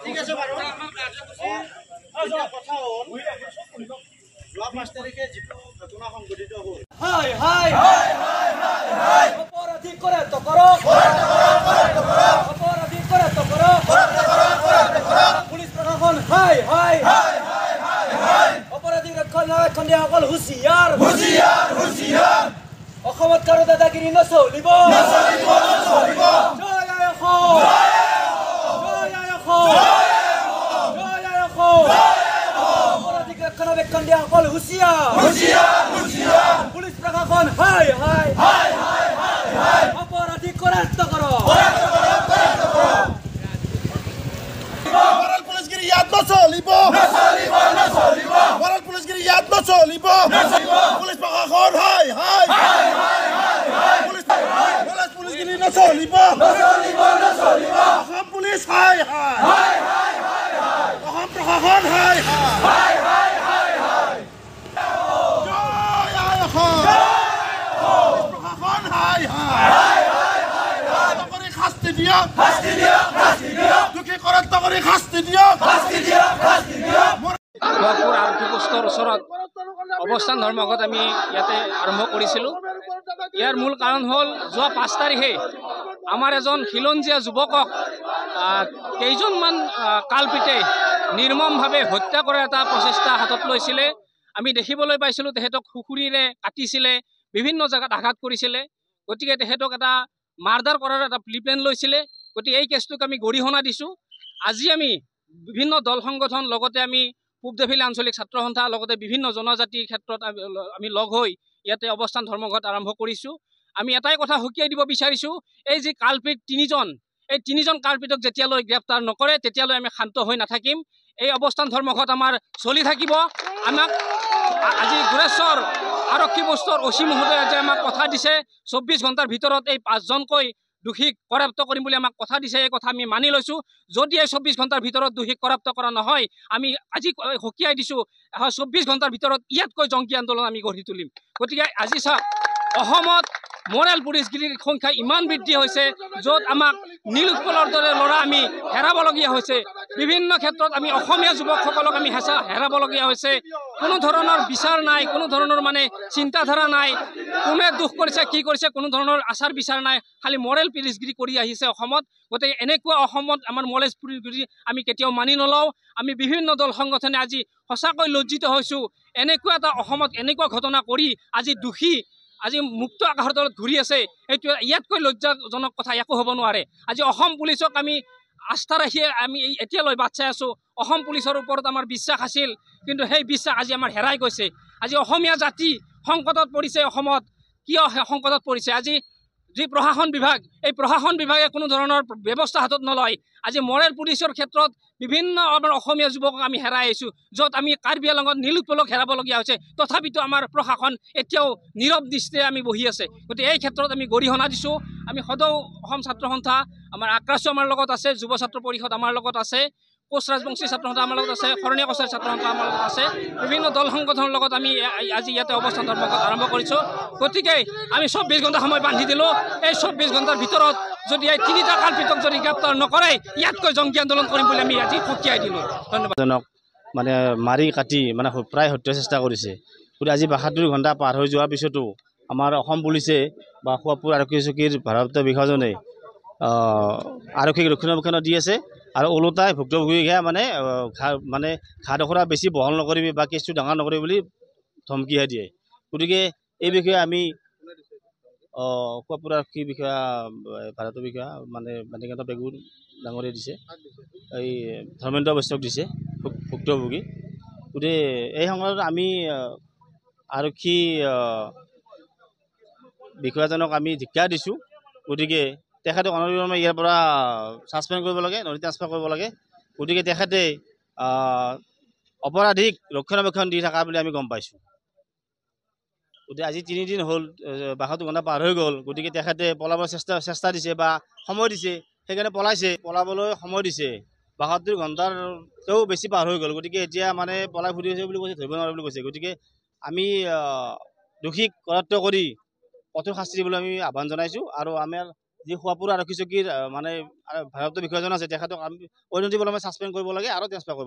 ঠিক আছে বাৰু কথা হ'ল যোৱা 5 তাৰিখে যিটো ঘটনা সংঘটিত হ'ল হাই হাই হাই হাই হাই অপৰাধী কৰে তো কৰক অপৰাধী কৰে তো কৰক পুলিচ প্ৰশাসন হাই হাই হাই হাই অপৰাধী ৰক্ষণাবেক্ষণ দিয়া সকল হুঁচিয়াৰ হুঁচিয়াৰ হুঁচিয়াৰ অসমত কাৰো দাদাগিৰি নচলিব নচলিব নচলিব জয় আই অসম জয় আই অসম জয় আই অসম অপৰাধীক ৰক্ষণাবেক্ষণ দিয়া সকল হুঁচিয়াৰ হুঁচিয়াৰ হুঁচিয়াৰ পুলিচ প্ৰশাসন হাই হাই হাই হাই হাই অপৰাধীক কৰায়ত্ব কৰক মৰাল পুলিচগিৰি ইয়াত নচলিব নচলিব নচলিব মৰাল পুলিচগিৰি ইয়াত নচলিব নচলিব পুলিচ প্ৰশাসন হাই হাই হাই হাই পুলিচ পুলিচগিৰি নচলিব নচলিব নচলিব অসম পুলিচ হাই হাই হাই হাই হাই অসম প্ৰশাসন হাই হাই হাই হাই হাই জয় আই অসম প্ৰশাসন হাই হাই তকৰি শাস্তি দিয়ক শাস্তি দিয়ক শাস্তি দিয়ক দুখী কৰাত তকৰি শাস্তি দিয়ক শাস্তি দিয়ক শাস্তি দিয়ক খোৱাপুৰ আৰক্ষী পোষ্টৰ ওচৰত অৱস্থান ধৰ্মঘট আমি ইয়াতে আৰম্ভ কৰিছিলোঁ। ইয়াৰ মূল কাৰণ হ'ল যোৱা 5 তাৰিখে আমাৰ এজন খিলঞ্জীয়া যুৱকক কেইজনমান কালপিতে নিৰ্মমভাৱে হত্যা কৰাৰ এটা প্ৰচেষ্টা হাতত লৈছিলে। আমি দেখিবলৈ পাইছিলোঁ তেখেতক খুখুৰিৰে কাটিছিলে, বিভিন্ন জেগাত আঘাত কৰিছিলে। গতিকে তেখেতক এটা মাৰ্ডাৰ কৰাৰ এটা প্লেন লৈছিলে। গতিকে এই কেছটোক আমি গৰিহণা দিছোঁ। আজি আমি বিভিন্ন দল সংগঠন লগতে আমি পূব দেফিল আঞ্চলিক ছাত্ৰ সন্থা লগতে বিভিন্ন জনজাতিৰ ক্ষেত্ৰত আমি লগ হৈ ইয়াতে অৱস্থান ধৰ্মঘট আৰম্ভ কৰিছোঁ। আমি এটাই কথা সকীয়াই দিব বিচাৰিছোঁ, এই যি কালপিত 3জন, এই 3জন কালপিতক যেতিয়ালৈ গ্ৰেপ্তাৰ নকৰে তেতিয়ালৈ আমি শান্ত হৈ নাথাকিম। এই অৱস্থান ধৰ্মঘট আমাৰ চলি থাকিব। আমাক আজি গুৰেশ্বৰ আৰক্ষী পোষ্টৰ অচি মহোদয়ে আজি আমাক কথা দিছে 24 ঘণ্টাৰ ভিতৰত এই 5জনকৈ দোষীক কৰায়ত্ব কৰিম বুলি আমাক কথা দিছে। এই কথা আমি মানি লৈছোঁ। যদি এই 24 ঘণ্টাৰ ভিতৰত দোষীক কৰায়ত্ব কৰা নহয়, আমি আজি সকীয়াই দিছোঁ 24 ঘণ্টাৰ ভিতৰত ইয়াতকৈ জংকী আন্দোলন আমি গঢ়ি তুলিম। গতিকে আজি চাওক, অসমত মৰেল পুলিচগিৰিৰ সংখ্যা ইমান বৃদ্ধি হৈছে, য'ত আমাক নীল উৎপলৰ দৰে ল'ৰা আমি হেৰাবলগীয়া হৈছে। বিভিন্ন ক্ষেত্ৰত আমি অসমীয়া যুৱকসকলক আমি হেৰাবলগীয়া হৈছে। কোনো ধৰণৰ বিচাৰ নাই, কোনো ধৰণৰ মানে চিন্তাধাৰা নাই, কোনে দুখ কৰিছে কি কৰিছে কোনো ধৰণৰ আচাৰ বিচাৰ নাই, খালি মৰেল পুলিচগিৰি কৰি আহিছে অসমত। গতিকে এনেকুৱা অসমত আমাৰ মৰেল পুলিচগিৰি আমি কেতিয়াও মানি নলওঁ। আমি বিভিন্ন দল সংগঠনে আজি সঁচাকৈ লজ্জিত হৈছোঁ। এনেকুৱা এটা অসমত এনেকুৱা ঘটনা কৰি আজি দোষী আজি মুক্ত আকাশৰ তলত ঘূৰি আছে। এইটো ইয়াতকৈ লজ্জাজনক কথা একো হ'ব নোৱাৰে। আজি অসম পুলিচক আমি আস্থা ৰাখি আমি এতিয়ালৈ বাট চাই আছোঁ। অসম পুলিচৰ ওপৰত আমাৰ বিশ্বাস আছিল, কিন্তু সেই বিশ্বাস আজি আমাৰ হেৰাই গৈছে। আজি অসমীয়া জাতি সংকটত পৰিছে। অসমত কিয় সংকটত পৰিছে? আজি যি প্ৰশাসন বিভাগ, এই প্ৰশাসন বিভাগে কোনো ধৰণৰ ব্যৱস্থা হাতত নলয়। আজি মৰেল পুলিচৰ ক্ষেত্ৰত বিভিন্ন আমাৰ অসমীয়া যুৱকক আমি হেৰাই আহিছোঁ, য'ত আমি কাৰ্বি আংলঙত নীল উৎপলক হেৰাবলগীয়া হৈছে। তথাপিতো আমাৰ প্ৰশাসন এতিয়াও নীৰৱ দৃষ্টিৰে আমি বহি আছে। গতিকে এই ক্ষেত্ৰত আমি গৰিহণা দিছোঁ। আমি সদৌ অসম ছাত্ৰ সন্থা, আমাৰ আক্ৰাছো আমাৰ লগত আছে, যুৱ ছাত্ৰ পৰিষদ আমাৰ লগত আছে, কোচ ৰাজবংশী ছাত্ৰ সন্থা আমাৰ লগত আছে, শৰণীয়া কছাৰী ছাত্ৰ সন্থা আমাৰ লগত আছে। বিভিন্ন দল সংগঠনৰ লগত আমি আজি ইয়াতে অৱস্থান ধৰ্মঘট আৰম্ভ কৰিছোঁ। গতিকে আমি 24 ঘণ্টা সময় বান্ধি দিলোঁ। এই 24 ঘণ্টাৰ ভিতৰত যদি এই 3টা কালপিতক যদি গ্ৰেপ্তাৰ নকৰে, ইয়াতকৈ জংকী আন্দোলন কৰিম বুলি আমি আজি সকীয়াই দিলোঁ। ধন্যবাদ। মানে মাৰি কাটি মানে প্ৰায় হত্যা চেষ্টা কৰিছে। গতিকে আজি 72 ঘণ্টা পাৰ হৈ যোৱাৰ পিছতো আমাৰ অসম পুলিচে বা খোৱাপুৰ আৰক্ষী চকীৰ ভাৰপ্ৰাপ্ত বিষয়াজনে আৰক্ষীক ৰক্ষণাবেক্ষণ দি আছে, আৰু ওলোটাই ভুক্তভোগীকে মানে ঘাটখৰা বেছি বহল নকৰিবি বা কেছটো ডাঙৰ নকৰিবি বুলি ধমকিহে দিয়ে। গতিকে এই বিষয়ে আমি খোৱাপুৰ আৰক্ষী বিষয়া ভাৰতৰ বিষয়া মানে মানিকান্ত পেগুৰ ডাঙৰীয়া দিছে, এই ধৰ্মেন্দ্ৰ বৈশ্যক দিছে ভুক্তভোগী। গতিকে এই সংক্ৰান্তত আমি আৰক্ষী বিষয়াজনক আমি ধিক্কাৰ দিছোঁ। গতিকে তেখেতক অনবিলম্বে ইয়াৰ পৰা ছাছপেণ্ড কৰিব লাগে, নহ'লে ট্ৰান্সফাৰ কৰিব লাগে। গতিকে তেখেতে অপৰাধীক ৰক্ষণাবেক্ষণ দি থকা বুলি আমি গম পাইছোঁ। গতিকে আজি 3 দিন হ'ল, 72 ঘণ্টা পাৰ হৈ গ'ল। গতিকে তেখেতে পলাবৰ চেষ্টা দিছে বা সময় দিছে, সেইকাৰণে পলাবলৈ সময় দিছে। 72 ঘণ্টাৰতেও বেছি পাৰ হৈ গ'ল। গতিকে এতিয়া মানে পলাই ফুৰি আছে বুলি কৈছে, ধৰিব নোৱাৰে বুলি কৈছে। গতিকে আমি দোষীক কৰায়ত্ব কৰি কঠোৰ শাস্তি দিবলৈ আমি আহ্বান জনাইছোঁ। আৰু আমাৰ যি শোৱাপুৰ আৰক্ষী চকীৰ মানে ভাৰপ্ৰাপ্ত বিষয়াজন আছে তেখেতক আমি অনতিপলমে ছাছপেণ্ড কৰিব লাগে আৰু ট্ৰেন্সফাৰ কৰিব